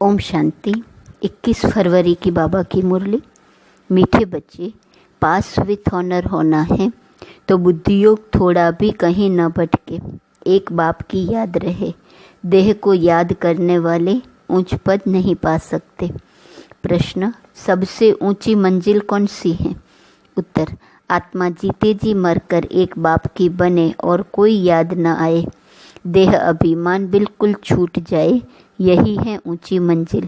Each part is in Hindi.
ओम शांति। 21 फरवरी की बाबा की मुरली। मीठे बच्चे, पास विथ ऑनर होना है तो बुद्धियोग थोड़ा भी कहीं न भटके, एक बाप की याद रहे। देह को याद करने वाले ऊंच पद नहीं पा सकते। प्रश्न, सबसे ऊंची मंजिल कौन सी है? उत्तर, आत्मा जीते जी मरकर एक बाप की बने और कोई याद न आए, देह अभिमान बिल्कुल छूट जाए, यही है ऊंची मंजिल।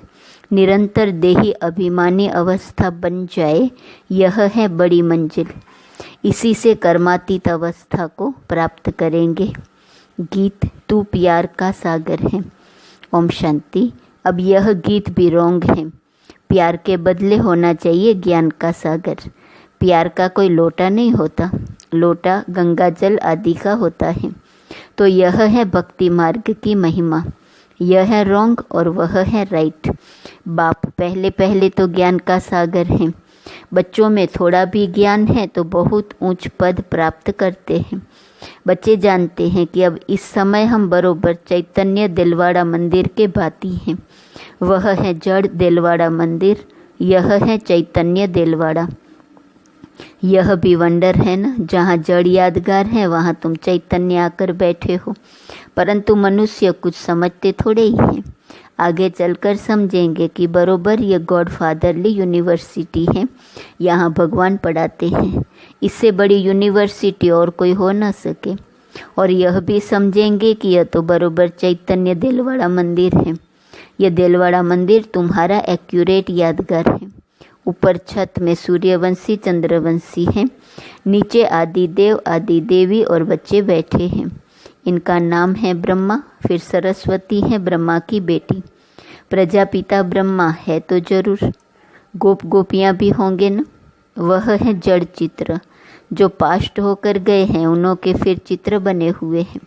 निरंतर देही अभिमानी अवस्था बन जाए, यह है बड़ी मंजिल। इसी से कर्मातीत अवस्था को प्राप्त करेंगे। गीत, तू प्यार का सागर है। ओम शांति। अब यह गीत भी रॉन्ग है। प्यार के बदले होना चाहिए ज्ञान का सागर। प्यार का कोई लोटा नहीं होता, लोटा गंगा जल आदि का होता है। तो यह है भक्ति मार्ग की महिमा। यह है रॉन्ग और वह है राइट। बाप पहले पहले तो ज्ञान का सागर है। बच्चों में थोड़ा भी ज्ञान है तो बहुत ऊंच पद प्राप्त करते हैं। बच्चे जानते हैं कि अब इस समय हम बरोबर चैतन्य दिलवाड़ा मंदिर के भांति हैं। वह है जड़ दिलवाड़ा मंदिर, यह है चैतन्य दिलवाड़ा। यह भी वंडर है ना, जहाँ जड़ यादगार है वहाँ तुम चैतन्य आकर बैठे हो। परंतु मनुष्य कुछ समझते थोड़े ही हैं। आगे चलकर समझेंगे कि बरोबर ये गॉड फादरली यूनिवर्सिटी है, यहाँ भगवान पढ़ाते हैं। इससे बड़ी यूनिवर्सिटी और कोई हो न सके। और यह भी समझेंगे कि यह तो बरोबर चैतन्य दिलवाड़ा मंदिर है। यह दिलवाड़ा मंदिर तुम्हारा एक्यूरेट यादगार है। ऊपर छत में सूर्यवंशी चंद्रवंशी हैं, नीचे आदि देव आदि देवी और बच्चे बैठे हैं। इनका नाम है ब्रह्मा। फिर सरस्वती है ब्रह्मा की बेटी। प्रजापिता ब्रह्मा है तो जरूर गोप गोपियाँ भी होंगे न। वह है जड़ चित्र। जो पास्ट होकर गए हैं उन्हों के फिर चित्र बने हुए हैं।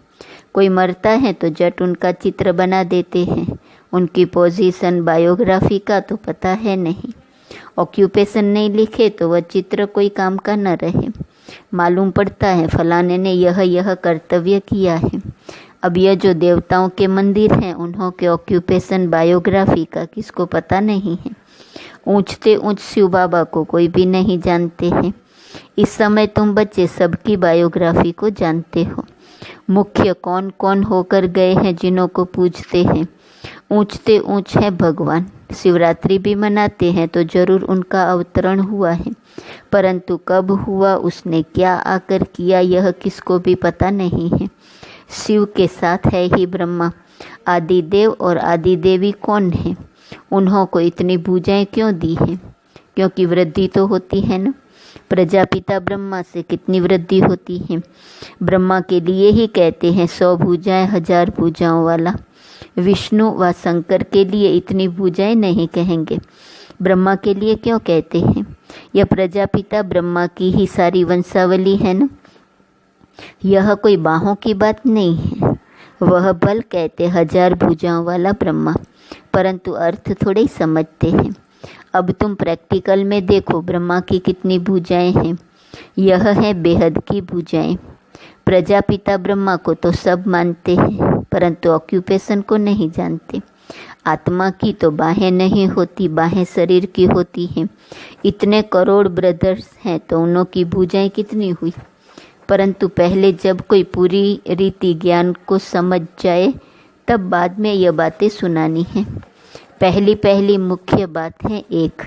कोई मरता है तो जट उनका चित्र बना देते हैं। उनकी पोजीशन बायोग्राफी का तो पता है नहीं। ऑक्यूपेशन नहीं लिखे तो वह चित्र कोई काम का न रहे। मालूम पड़ता है फलाने ने यह कर्तव्य किया है। अब यह जो देवताओं के मंदिर हैं उन्हों के ऑक्यूपेशन बायोग्राफी का किसको पता नहीं है। ऊंचते ऊंच शिव बाबा को कोई भी नहीं जानते हैं। इस समय तुम बच्चे सबकी बायोग्राफी को जानते हो। मुख्य कौन कौन होकर गए हैं जिन्हों को पूजते हैं। ऊंचते ऊंच है भगवान। शिवरात्रि भी मनाते हैं तो जरूर उनका अवतरण हुआ है, परंतु कब हुआ, उसने क्या आकर किया, यह किसको भी पता नहीं है। शिव के साथ है ही ब्रह्मा। आदि देव और आदि देवी कौन है? उन्हों को इतनी भुजाएं क्यों दी हैं? क्योंकि वृद्धि तो होती है न। प्रजापिता ब्रह्मा से कितनी वृद्धि होती है। ब्रह्मा के लिए ही कहते हैं 100 भुजाएं 1000 भुजाओं वाला। विष्णु व शंकर के लिए इतनी भुजाएं नहीं कहेंगे। ब्रह्मा के लिए क्यों कहते हैं? यह प्रजापिता ब्रह्मा की ही सारी वंशावली है न। यह कोई बाहों की बात नहीं है। वह बल कहते 1000 भुजाओं वाला ब्रह्मा, परंतु अर्थ थोड़े ही समझते हैं। अब तुम प्रैक्टिकल में देखो ब्रह्मा की कितनी भुजाएं हैं। यह है बेहद की भुजाएं। प्रजापिता ब्रह्मा को तो सब मानते हैं, परंतु ऑक्यूपेशन को नहीं जानते। आत्मा की तो बाहें नहीं होती, बाहें शरीर की होती हैं। इतने करोड़ ब्रदर्स हैं तो उन्हों की भुजाएं कितनी हुई। परंतु पहले जब कोई पूरी रीति ज्ञान को समझ जाए तब बाद में यह बातें सुनानी है। पहली पहली मुख्य बात है एक,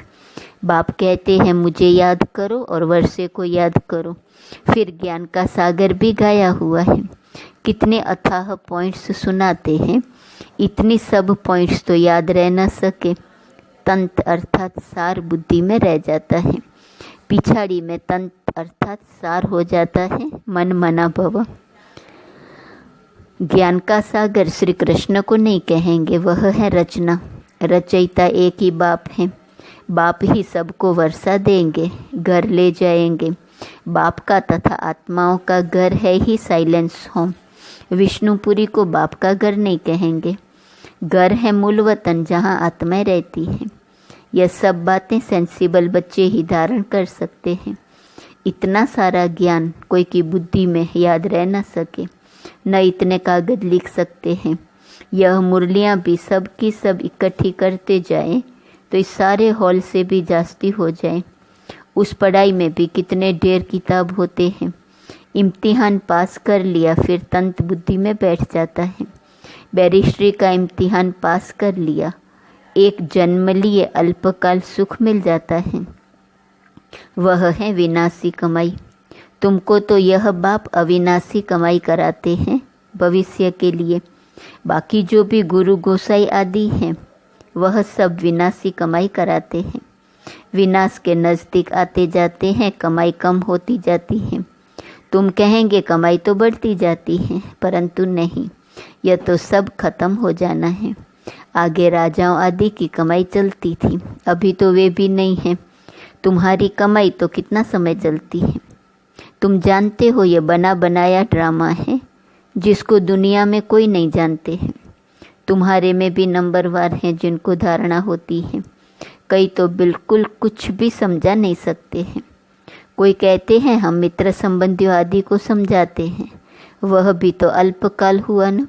बाप कहते हैं मुझे याद करो और वर्षे को याद करो। फिर ज्ञान का सागर भी गाया हुआ है। कितने अथाह पॉइंट्स सुनाते हैं। इतनी सब पॉइंट्स तो याद रह न सके। तंत्र अर्थात सार बुद्धि में रह जाता है। पिछाड़ी में तंत्र अर्थात सार हो जाता है मन मना भव। ज्ञान का सागर श्री कृष्ण को नहीं कहेंगे, वह है रचना। रचयिता एक ही बाप है। बाप ही सबको वर्षा देंगे, घर ले जाएंगे। बाप का तथा आत्माओं का घर है ही साइलेंस होम। विष्णुपुरी को बाप का घर नहीं कहेंगे। घर है मूल वतन जहाँ आत्माएं रहती हैं। यह सब बातें सेंसिबल बच्चे ही धारण कर सकते हैं। इतना सारा ज्ञान कोई की बुद्धि में याद रह न सके, न इतने कागज लिख सकते हैं। यह मुरलियाँ भी सब की सब इकट्ठी करते जाएं तो इस सारे हॉल से भी जास्ती हो जाए। उस पढ़ाई में भी कितने ढेर किताब होते हैं। इम्तिहान पास कर लिया फिर तंत बुद्धि में बैठ जाता है। बैरिस्ट्री का इम्तिहान पास कर लिया, एक जन्म लिए अल्पकाल सुख मिल जाता है, वह है विनाशी कमाई। तुमको तो यह बाप अविनाशी कमाई कराते हैं भविष्य के लिए। बाकी जो भी गुरु गोसाई आदि हैं वह सब विनाशी कमाई कराते हैं। विनाश के नज़दीक आते जाते हैं, कमाई कम होती जाती है। तुम कहेंगे कमाई तो बढ़ती जाती है, परंतु नहीं, यह तो सब खत्म हो जाना है। आगे राजाओं आदि की कमाई चलती थी, अभी तो वे भी नहीं हैं। तुम्हारी कमाई तो कितना समय चलती है। तुम जानते हो ये बना बनाया ड्रामा है जिसको दुनिया में कोई नहीं जानते हैं। तुम्हारे में भी नंबरवार हैं जिनको धारणा होती है, कई तो बिल्कुल कुछ भी समझा नहीं सकते हैं। कोई कहते हैं हम मित्र संबंधियों आदि को समझाते हैं, वह भी तो अल्पकाल हुआ न।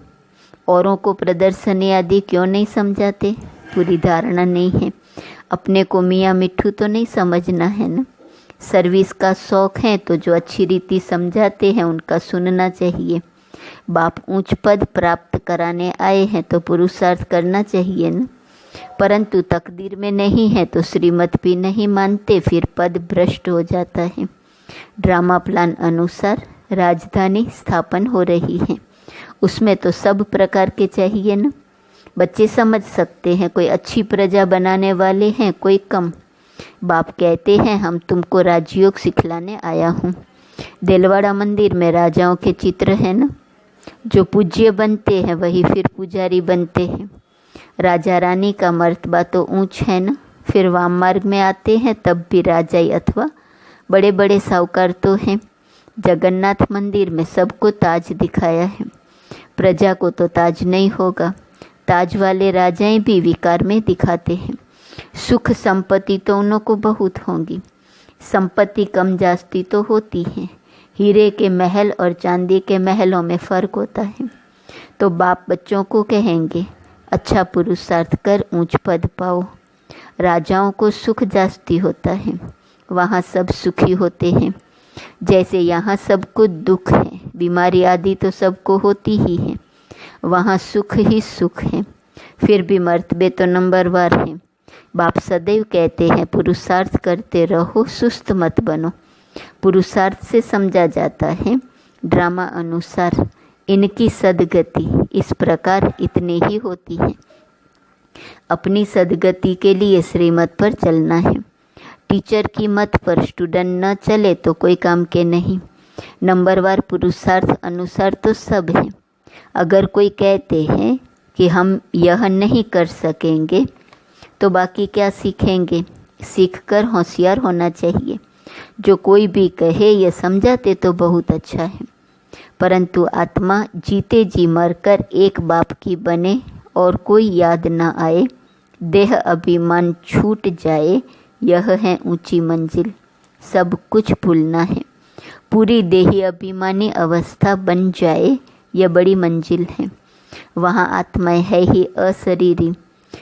औरों को प्रदर्शनी आदि क्यों नहीं समझाते? पूरी धारणा नहीं है। अपने को मियाँ मिट्ठू तो नहीं समझना है न। सर्विस का शौक है तो जो अच्छी रीति समझाते हैं उनका सुनना चाहिए। बाप ऊंच पद प्राप्त कराने आए हैं तो पुरुषार्थ करना चाहिए न। परंतु तकदीर में नहीं है तो श्रीमत भी नहीं मानते, फिर पद भ्रष्ट हो जाता है। ड्रामा प्लान अनुसार राजधानी स्थापन हो रही है, उसमें तो सब प्रकार के चाहिए न। बच्चे समझ सकते हैं, कोई अच्छी प्रजा बनाने वाले हैं, कोई कम। बाप कहते हैं हम तुमको राजयोग सिखलाने आया हूँ। देलवाड़ा मंदिर में राजाओं के चित्र हैं न, जो पूज्य बनते हैं वही फिर पुजारी बनते हैं। राजा रानी का मर्तबा तो ऊंच है न, फिर वाम मार्ग में आते हैं तब भी राजाई अथवा बड़े बड़े साहूकार तो हैं। जगन्नाथ मंदिर में सबको ताज दिखाया है, प्रजा को तो ताज नहीं होगा। ताज वाले राजाएं भी विकार में दिखाते हैं। सुख संपत्ति तो उन्हों को बहुत होंगी, संपत्ति कम जास्ती तो होती है। हीरे के महल और चांदी के महलों में फ़र्क होता है। तो बाप बच्चों को कहेंगे अच्छा पुरुषार्थ कर ऊंच पद पाओ। राजाओं को सुख जास्ती होता है, वहाँ सब सुखी होते हैं। जैसे यहाँ सबको दुख है, बीमारी आदि तो सबको होती ही है, वहाँ सुख ही सुख है। फिर भी मर्तबे तो नंबरवार हैं। बाप सदैव कहते हैं पुरुषार्थ करते रहो, सुस्त मत बनो। पुरुषार्थ से समझा जाता है ड्रामा अनुसार इनकी सदगति इस प्रकार इतनी ही होती है। अपनी सदगति के लिए श्रीमत पर चलना है। टीचर की मत पर स्टूडेंट न चले तो कोई काम के नहीं। नंबरवार पुरुषार्थ अनुसार तो सब है। अगर कोई कहते हैं कि हम यह नहीं कर सकेंगे तो बाकी क्या सीखेंगे? सीखकर होशियार होना चाहिए। जो कोई भी कहे यह समझाते तो बहुत अच्छा है, परंतु आत्मा जीते जी मरकर एक बाप की बने और कोई याद न आए, देह अभिमान छूट जाए, यह है ऊंची मंजिल। सब कुछ भूलना है, पूरी देही अभिमानी अवस्था बन जाए, यह बड़ी मंजिल है। वहाँ आत्माएं है ही अशरीरी,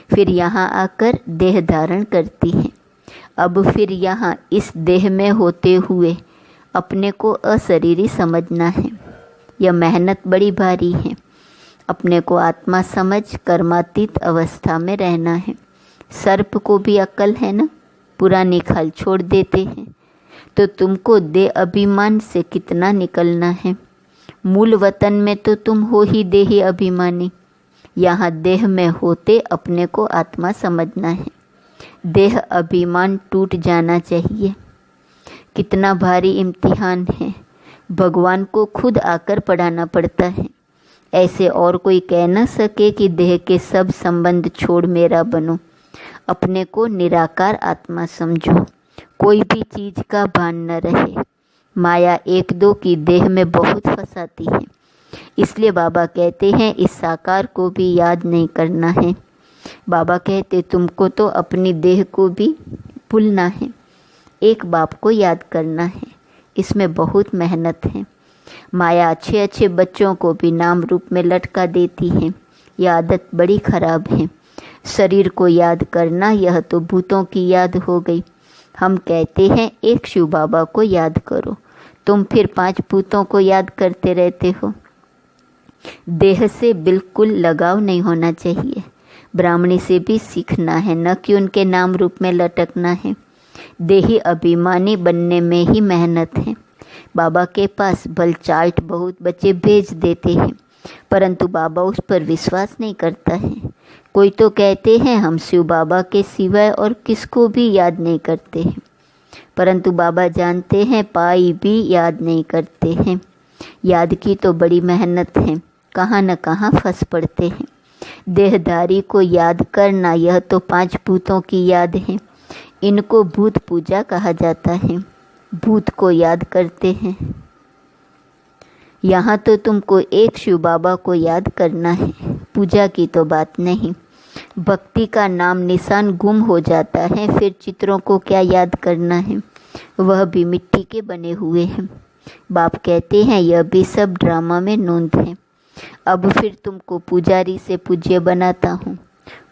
फिर यहाँ आकर देह धारण करती हैं। अब फिर यहाँ इस देह में होते हुए अपने को अशरीरी समझना है। यह मेहनत बड़ी भारी है। अपने को आत्मा समझ कर्मातीत अवस्था में रहना है। सर्प को भी अक्ल है ना, पुरानी खाल छोड़ देते हैं। तो तुमको देह अभिमान से कितना निकलना है। मूल वतन में तो तुम हो ही देही अभिमानी, यहाँ देह में होते अपने को आत्मा समझना है। देह अभिमान टूट जाना चाहिए। कितना भारी इम्तिहान है, भगवान को खुद आकर पढ़ाना पड़ता है। ऐसे और कोई कह न सके कि देह के सब संबंध छोड़ मेरा बनो। अपने को निराकार आत्मा समझो, कोई भी चीज़ का भान न रहे। माया एक दो की देह में बहुत फंसाती है, इसलिए बाबा कहते हैं इस साकार को भी याद नहीं करना है। बाबा कहते तुमको तो अपनी देह को भी भूलना है, एक बाप को याद करना है। इसमें बहुत मेहनत है। माया अच्छे अच्छे बच्चों को भी नाम रूप में लटका देती है, यह आदत बड़ी खराब है। शरीर को याद करना यह तो भूतों की याद हो गई। हम कहते हैं एक शिव बाबा को याद करो, तुम फिर 5 भूतों को याद करते रहते हो। देह से बिल्कुल लगाव नहीं होना चाहिए। ब्राह्मणी से भी सीखना है, न कि उनके नाम रूप में लटकना है। देही अभिमानी बनने में ही मेहनत है। बाबा के पास बल चार्ट बहुत बच्चे भेज देते हैं, परंतु बाबा उस पर विश्वास नहीं करता है। कोई तो कहते हैं हम शिव बाबा के सिवाय और किसको भी याद नहीं करते हैं, परंतु बाबा जानते हैं पाई भी याद नहीं करते हैं। याद की तो बड़ी मेहनत है, कहाँ न कहाँ फंस पड़ते हैं। देहधारी को याद करना यह तो 5 भूतों की याद है। इनको भूत पूजा कहा जाता है। भूत को याद करते हैं। यहाँ तो तुमको एक शिव बाबा को याद करना है, पूजा की तो बात नहीं। भक्ति का नाम निशान गुम हो जाता है, फिर चित्रों को क्या याद करना है, वह भी मिट्टी के बने हुए हैं। बाप कहते हैं यह भी सब ड्रामा में नोंद है। अब फिर तुमको पुजारी से पूज्य बनाता हूँ।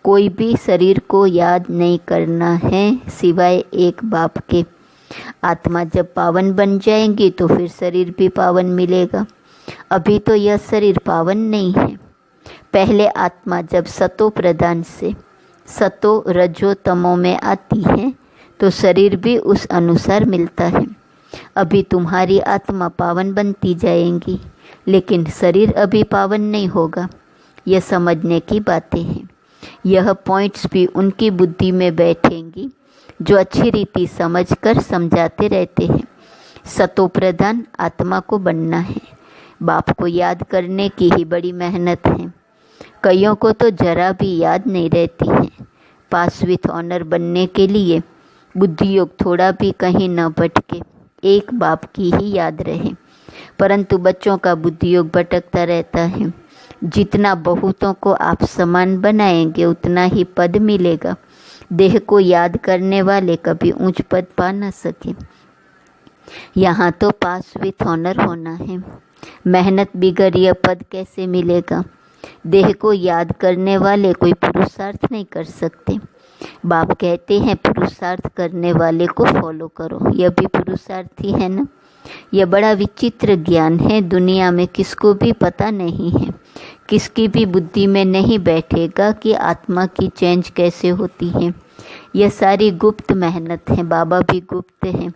कोई भी शरीर को याद नहीं करना है सिवाय एक बाप के। आत्मा जब पावन बन जाएंगी तो फिर शरीर भी पावन मिलेगा। अभी तो यह शरीर पावन नहीं है। पहले आत्मा जब सतो प्रधान से सतो रजो तमो में आती है तो शरीर भी उस अनुसार मिलता है। अभी तुम्हारी आत्मा पावन बनती जाएंगी, लेकिन शरीर अभी पावन नहीं होगा। यह समझने की बातें हैं। यह पॉइंट्स भी उनकी बुद्धि में बैठेंगी जो अच्छी रीति समझकर समझाते रहते हैं। सतो प्रधान आत्मा को बनना है। बाप को याद करने की ही बड़ी मेहनत है। कईयों को तो जरा भी याद नहीं रहती है। पास विथ ऑनर बनने के लिए बुद्धि योग थोड़ा भी कहीं न भटके, एक बाप की ही याद रहे। परंतु बच्चों का बुद्धि योग भटकता रहता है। जितना बहुतों को आप समान बनाएंगे उतना ही पद मिलेगा। देह को याद करने वाले कभी ऊंच पद पा न सके। यहाँ तो पास विथ ऑनर होना है। मेहनत बिगर यह पद कैसे मिलेगा। देह को याद करने वाले कोई पुरुषार्थ नहीं कर सकते। बाप कहते हैं पुरुषार्थ करने वाले को फॉलो करो। यह भी पुरुषार्थ ही है ना। यह बड़ा विचित्र ज्ञान है, दुनिया में किसको भी पता नहीं है। किसकी भी बुद्धि में नहीं बैठेगा कि आत्मा की चेंज कैसे होती है। यह सारी गुप्त मेहनत है। बाबा भी गुप्त है।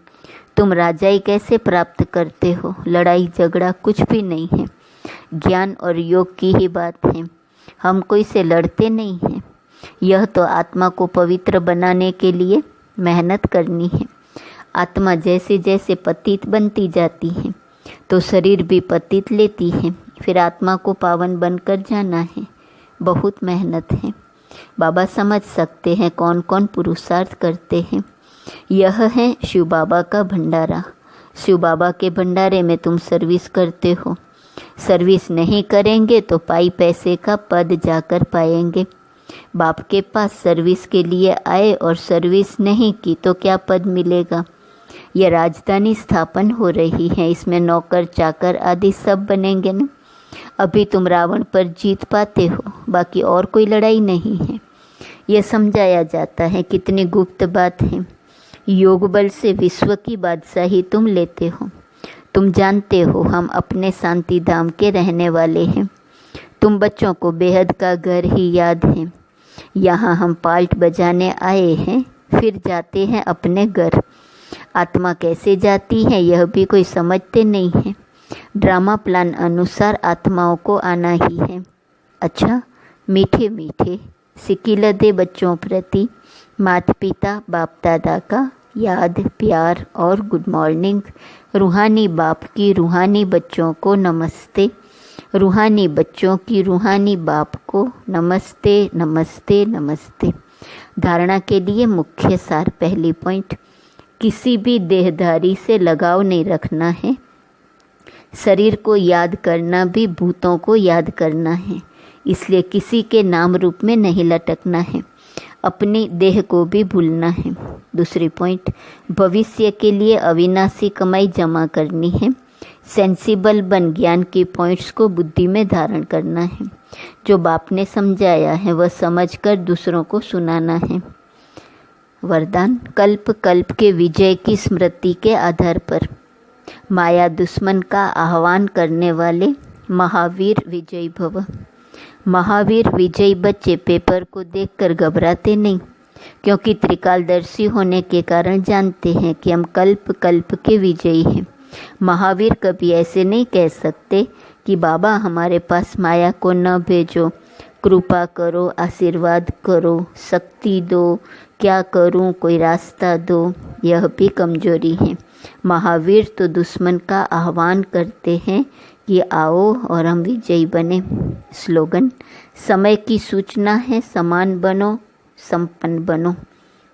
तुम राजाई कैसे प्राप्त करते हो, लड़ाई झगड़ा कुछ भी नहीं है। ज्ञान और योग की ही बात है। हम कोई से लड़ते नहीं हैं। यह तो आत्मा को पवित्र बनाने के लिए मेहनत करनी है। आत्मा जैसे जैसे पतित बनती जाती है तो शरीर भी पतित लेती है। फिर आत्मा को पावन बनकर जाना है। बहुत मेहनत है। बाबा समझ सकते हैं कौन कौन पुरुषार्थ करते हैं। यह है शिव बाबा का भंडारा। शिव बाबा के भंडारे में तुम सर्विस करते हो। सर्विस नहीं करेंगे तो पाई पैसे का पद जाकर पाएंगे। बाप के पास सर्विस के लिए आए और सर्विस नहीं की तो क्या पद मिलेगा। यह राजधानी स्थापन हो रही है, इसमें नौकर चाकर आदि सब बनेंगे ना। अभी तुम रावण पर जीत पाते हो, बाकी और कोई लड़ाई नहीं है। यह समझाया जाता है। कितनी गुप्त बात है। योग बल से विश्व की बादशाही तुम लेते हो। तुम जानते हो हम अपने शांति धाम के रहने वाले हैं। तुम बच्चों को बेहद का घर ही याद है। यहाँ हम पाल्ट बजाने आए हैं, फिर जाते हैं अपने घर। आत्मा कैसे जाती है यह भी कोई समझते नहीं है। ड्रामा प्लान अनुसार आत्माओं को आना ही है। अच्छा, मीठे मीठे सिकिलदे बच्चों प्रति माता पिता बाप दादा का याद प्यार और गुड मॉर्निंग। रूहानी बाप की रूहानी बच्चों को नमस्ते। रूहानी बच्चों की रूहानी बाप को नमस्ते नमस्ते नमस्ते। धारणा के लिए मुख्य सार। पहली पॉइंट, किसी भी देहधारी से लगाव नहीं रखना है। शरीर को याद करना भी भूतों को याद करना है, इसलिए किसी के नाम रूप में नहीं लटकना है। अपनी देह को भी भूलना है। दूसरी पॉइंट, भविष्य के लिए अविनाशी कमाई जमा करनी है। सेंसिबल बन ज्ञान की पॉइंट्स को बुद्धि में धारण करना है। जो बाप ने समझाया है वह समझकर दूसरों को सुनाना है। वरदान, कल्प कल्प के विजय की स्मृति के आधार पर माया दुश्मन का आह्वान करने वाले महावीर विजयी भव। महावीर विजयी बच्चे पेपर को देखकर घबराते नहीं, क्योंकि त्रिकालदर्शी होने के कारण जानते हैं कि हम कल्प कल्प के विजयी हैं। महावीर कभी ऐसे नहीं कह सकते कि बाबा हमारे पास माया को न भेजो, कृपा करो, आशीर्वाद करो, शक्ति दो, क्या करूं, कोई रास्ता दो। यह भी कमजोरी है। महावीर तो दुश्मन का आह्वान करते हैं कि आओ और हम विजयी बने। स्लोगन, समय की सूचना है, समान बनो, संपन्न बनो।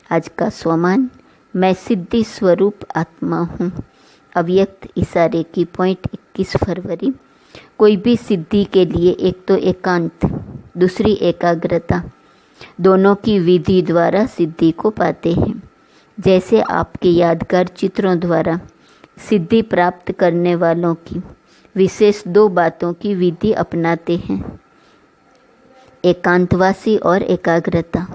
आज का स्वमान, मैं सिद्धि स्वरूप आत्मा हूँ। अव्यक्त इशारे की पॉइंट 21 फरवरी। कोई भी सिद्धि के लिए एक तो एकांत, दूसरी एकाग्रता, दोनों की विधि द्वारा सिद्धि को पाते हैं। जैसे आपके यादगार चित्रों द्वारा सिद्धि प्राप्त करने वालों की विशेष 2 बातों की विधि अपनाते हैं, एकांतवासी और एकाग्रता।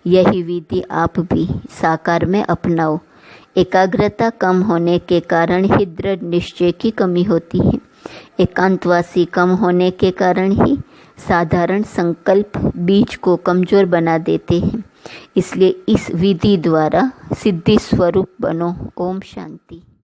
यही विधि आप भी साकार में अपनाओ। एकाग्रता कम होने के कारण ही दृढ़ निश्चय की कमी होती है। एकांतवासी कम होने के कारण ही साधारण संकल्प बीज को कमजोर बना देते हैं। इसलिए इस विधि द्वारा सिद्धि स्वरूप बनो। ओम शांति।